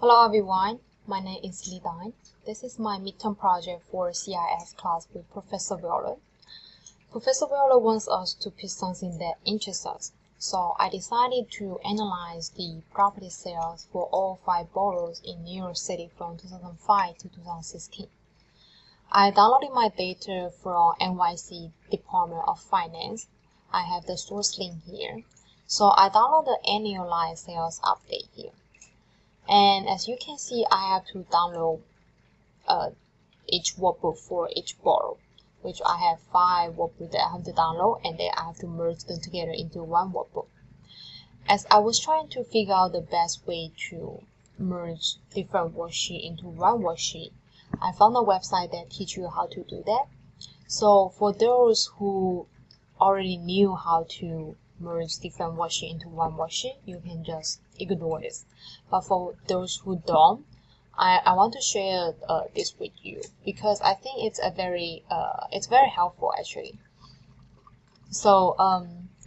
Hello everyone, my name is Li Dan. This is my midterm project for CIS class with Professor Viola. Professor Viola wants us to pick something that interests us, so I decided to analyze the property sales for all 5 boroughs in New York City from 2005 to 2016. I downloaded my data from NYC Department of Finance. I have the source link here. So I download the annualized sales update here. And as you can see, I have to download each workbook for each borough, which I have 5 workbooks that I have to download, and then I have to merge them together into one workbook. As I was trying to figure out the best way to merge different worksheets into one worksheet, I found a website that teaches you how to do that. So for those who already knew how to merge different worksheets into one worksheet, you can just ignore this. But for those who don't, I want to share this with you because I think it's very helpful actually. So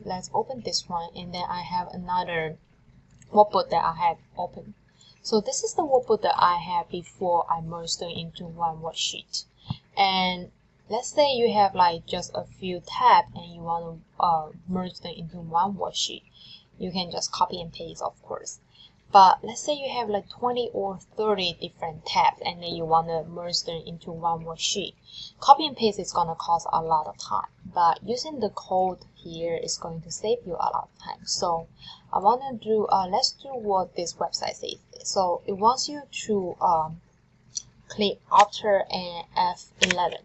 let's open this one, and then I have another workbook that I have opened. So this is the workbook that I had before I merged them into one worksheet. And let's say you have like just a few tabs and you want to merge them into one worksheet. You can just copy and paste, of course. But let's say you have like 20 or 30 different tabs and then you want to merge them into one worksheet. Copy and paste is going to cost a lot of time, but using the code here is going to save you a lot of time. So I want to do, let's do what this website says. So it wants you to click Alter and F11.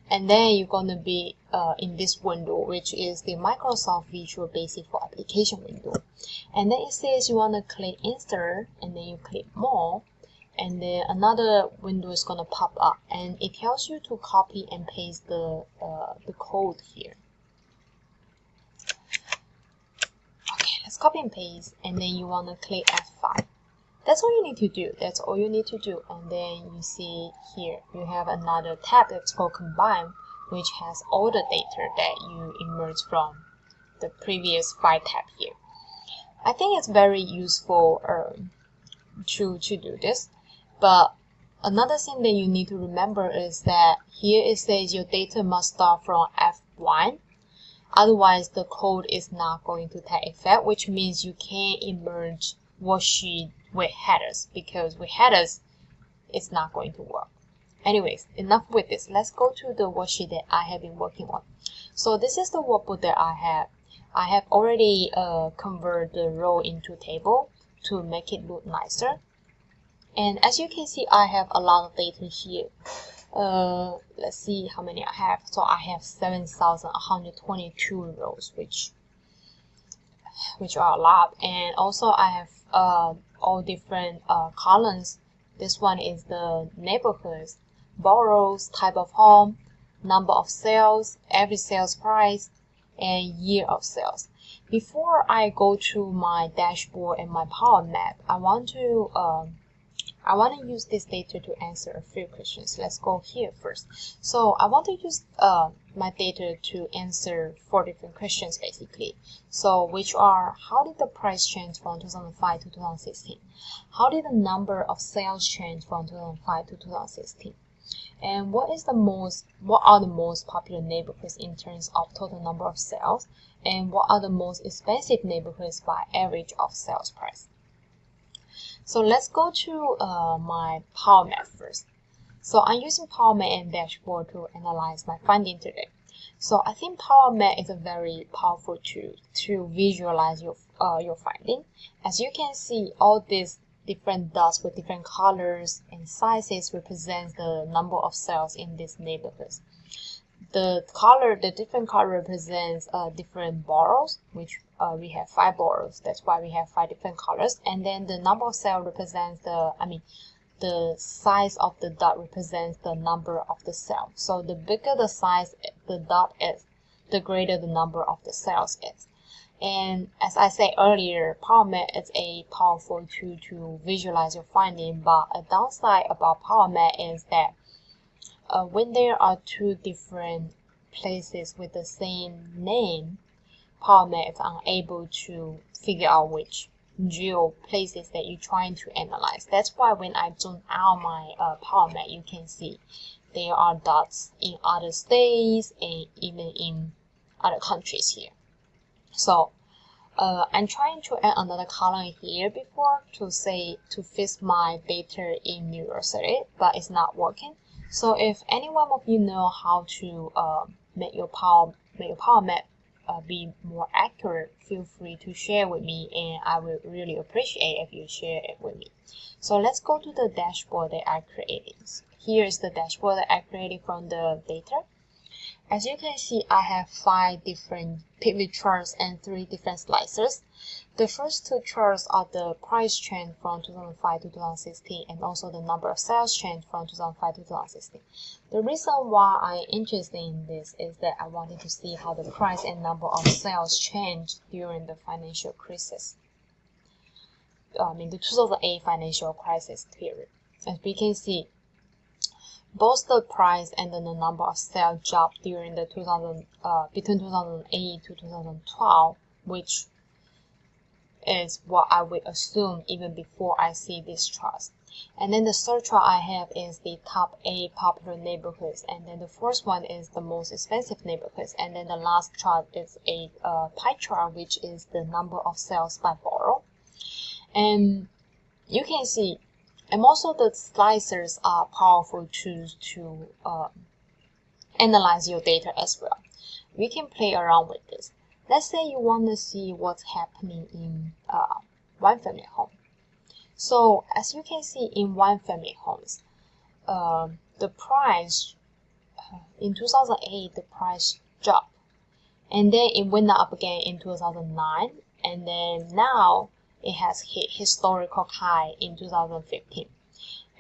And then you're going to be in this window, which is the Microsoft Visual Basic for Application window. And then it says you want to click Insert, and then you click More, and then another window is going to pop up, and it tells you to copy and paste the code here. Okay, let's copy and paste, and then you want to click F5. That's all you need to do. That's all you need to do. And then you see here, you have another tab that's called Combine, which has all the data that you emerged from the previous 5 tabs here. I think it's very useful to do this. But another thing that you need to remember is that here it says your data must start from F1. Otherwise, the code is not going to take effect, which means you can't emerge worksheet with headers, because with headers it's not going to work. Anyways, enough with this. Let's go to the worksheet that I have been working on. So this is the workbook that I have. I have already converted the row into table to make it look nicer. And as you can see, I have a lot of data here. Let's see how many I have. So I have 7,122 rows, which are a lot. And also I have all different columns. This one is the neighborhoods, boroughs, type of home, number of sales, average sales price, and year of sales. Before I go to my dashboard and my power map, I want to use this data to answer a few questions. Let's go here first. So I want to use my data to answer 4 different questions basically. So which are, how did the price change from 2005 to 2016? How did the number of sales change from 2005 to 2016? And what are the most popular neighborhoods in terms of total number of sales? And what are the most expensive neighborhoods by average of sales price? So let's go to my Power Map first. So I'm using Power Map and Dashboard to analyze my finding today. So I think Power Map is a very powerful tool to visualize your finding. As you can see, all these different dots with different colors and sizes represent the number of sales in these neighborhoods. The different color represents different boroughs, which we have 5 boroughs. That's why we have 5 different colors. And then the number of sales represents the size of the dot represents the number of the sale. So the bigger the size the dot is, the greater the number of the sales is. And as I said earlier, Power Map is a powerful tool to visualize your finding. But a downside about Power Map is that when there are 2 different places with the same name, Power Map is unable to figure out which geo places that you're trying to analyze. That's why when I zoom out my power map, you can see there are dots in other states and even in other countries here. So I'm trying to add another column here before to fix my data in New York City, but it's not working. So if any one of you know how to make your power map be more accurate, feel free to share with me, and I will really appreciate if you share it with me. So let's go to the dashboard that I created. Here is the dashboard that I created from the data. As you can see, I have 5 different pivot charts and 3 different slicers. The first 2 charts are the price trend from 2005 to 2016 and also the number of sales change from 2005 to 2016. The reason why I'm interested in this is that I wanted to see how the price and number of sales changed during the financial crisis. The 2008 financial crisis period. As we can see, both the price and the number of sales dropped during the between 2008 to 2012, which is what I would assume even before I see this chart. And then the third chart I have is the top 8 popular neighborhoods, and then the first one is the most expensive neighborhoods, and then the last chart is a pie chart, which is the number of sales by borough. And you can see, and also the slicers are powerful tools to analyze your data as well. We can play around with this. Let's say you want to see what's happening in one family home. So as you can see in one family homes, the price in 2008 the price dropped, and then it went up again in 2009, and then now it has hit historical high in 2015.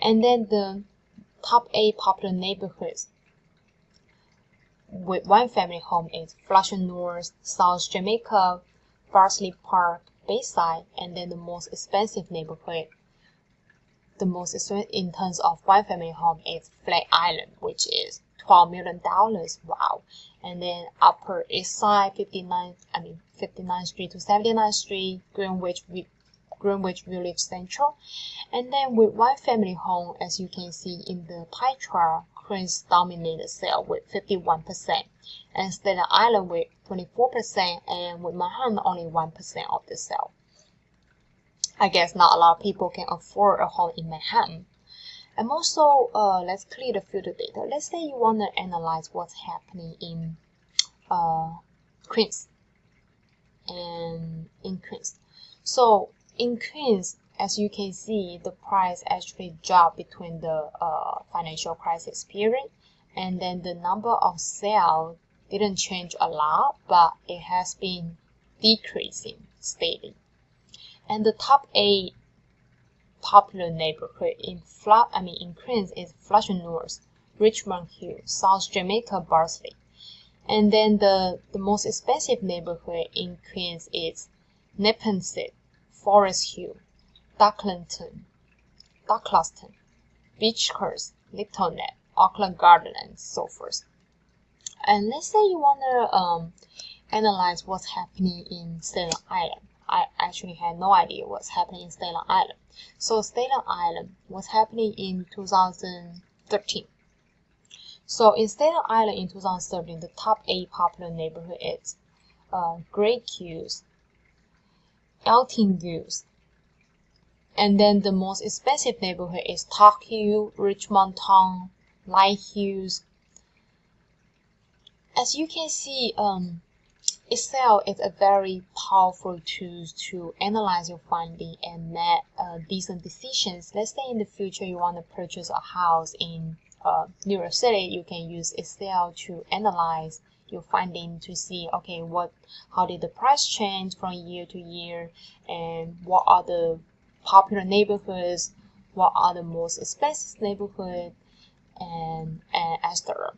And then the top 8 popular neighborhoods with one family home is Flushing North, South Jamaica, Barsley Park, Bayside, and then the most expensive neighborhood, the most expensive in terms of one family home, is Flat Island, which is $12 million. Wow. And then Upper East Side, 59th Street to 79th Street, Greenwich Village Central. And then with one family home, as you can see in the pie chart, Queens dominated sale with 51%, and Staten Island with 24%, and with Manhattan only 1% of the sale. I guess not a lot of people can afford a home in Manhattan. And also, let's clear the filter data. Let's say you want to analyze what's happening in Queens. And in Queens. So in Queens, as you can see, the price actually dropped between the financial crisis period, and then the number of sales didn't change a lot, but it has been decreasing steadily. And the top 8 popular neighborhood in Queens is Flushing North, Richmond Hill, South Jamaica, Barsley. And then the most expensive neighborhood in Queens is Neponset, Forest Hill, Docklaston, Beachcrest, Little Neck, Auckland Garden, and so forth. And let's say you want to analyze what's happening in Staten Island. I actually had no idea what's happening in Staten Island. So Staten Island, what's happening in 2013. So in Staten Island in 2013, the top 8 popular neighborhood is Great Hills, Elton Hills, and then the most expensive neighborhood is Talk Hill, Richmond Town, Light Hills. As you can see, Excel is a very powerful tool to analyze your finding and make decent decisions. Let's say in the future you want to purchase a house in New York City, you can use Excel to analyze your finding to see, okay, how did the price change from year to year, and what are the popular neighborhoods, what are the most expensive neighborhoods, and etc.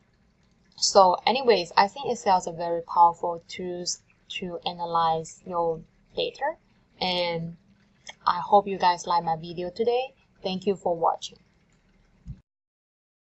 So anyways, I think Excel is a very powerful tool to analyze your data, and I hope you guys like my video today. Thank you for watching.